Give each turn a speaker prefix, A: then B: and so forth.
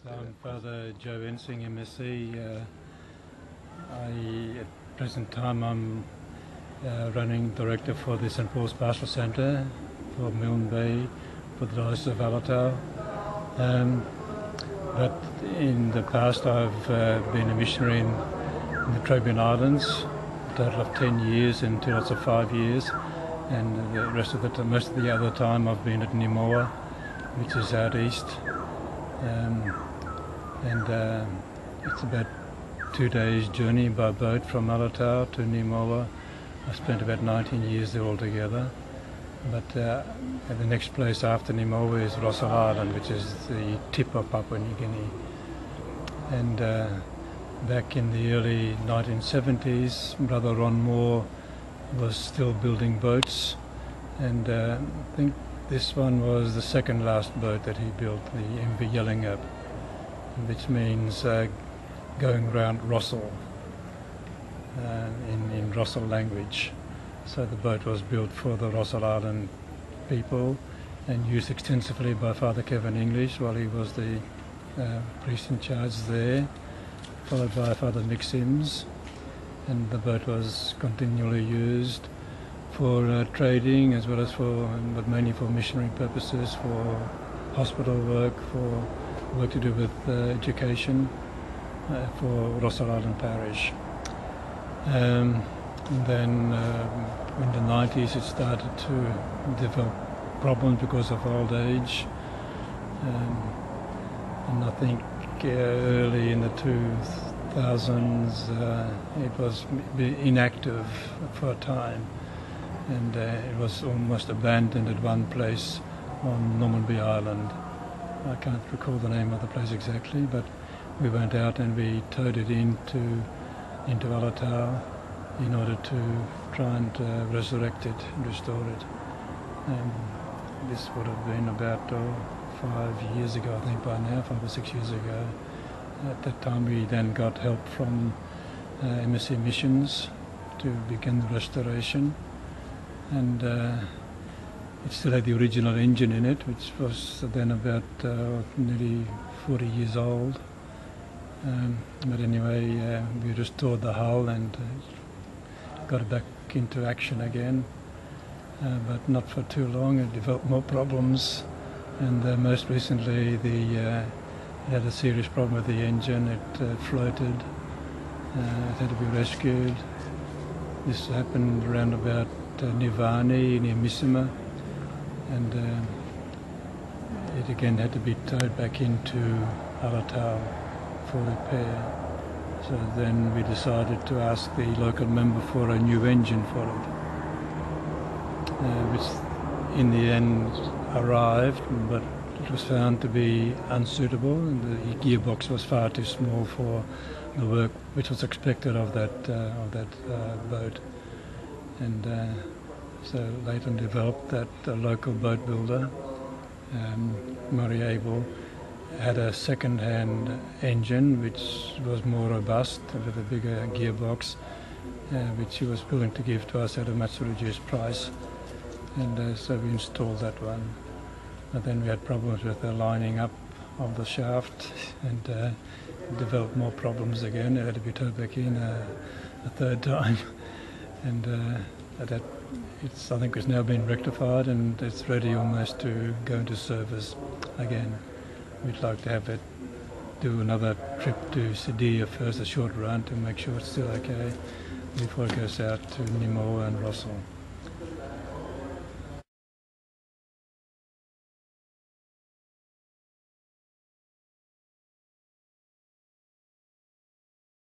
A: I'm Father Joe Ensing, MSC. At present time I'm running director for the St Paul's Pastoral Centre for Milne Bay for the Diocese of Alatau. But in the past I've been a missionary in the Trobriand Islands, a total of 10 years and two lots of 5 years, and the rest of most of the other time I've been at Nimoa, which is out east. It's about 2 days journey by boat from Alatau to Nimoa. I spent about 19 years there altogether. But the next place after Nimoa is Rossel Island, which is the tip of Papua New Guinea. And back in the early 1970s, Brother Ron Moore was still building boats, and I think this one was the second last boat that he built, the MV Yellingep, which means going round Rossel in Rossel language. So the boat was built for the Rossel Island people and used extensively by Father Kevin English while he was the priest in charge there, followed by Father Mick Sims. And the boat was continually used for trading as well as but mainly for missionary purposes, for hospital work, for work to do with education for Rossel Island Parish. Then in the 90s it started to develop problems because of old age, and I think early in the 2000s it was inactive for a time, and it was almost abandoned at one place on Normanby Island. I can't recall the name of the place exactly, but we went out and we towed it into Alatau in order to try and resurrect it and restore it. This would have been about 5 years ago, I think by now, 5 or 6 years ago. At that time we then got help from MSC Missions to begin the restoration, and it still had the original engine in it, which was then about nearly 40 years old. But anyway, we restored the hull and got it back into action again, but not for too long. It developed more problems, and most recently it had a serious problem with the engine. It floated, it had to be rescued. This happened around about Nivani near Missima, and it again had to be towed back into Alatau for repair. So then we decided to ask the local member for a new engine for it, which in the end arrived, but it was found to be unsuitable, and the gearbox was far too small for the work which was expected of that boat. And so later developed that a local boat builder, Murray Abel, had a second-hand engine which was more robust with a bigger gearbox, which he was willing to give to us at a much reduced price, and so we installed that one. But then we had problems with the lining up of the shaft, and developed more problems again. It had to be towed back in a third time, and that I think it's now been rectified and it's ready almost to go into service again. We'd like to have it do another trip to Sidia first, a short run, to make sure it's still okay before it goes out to Nimoa and Rossel.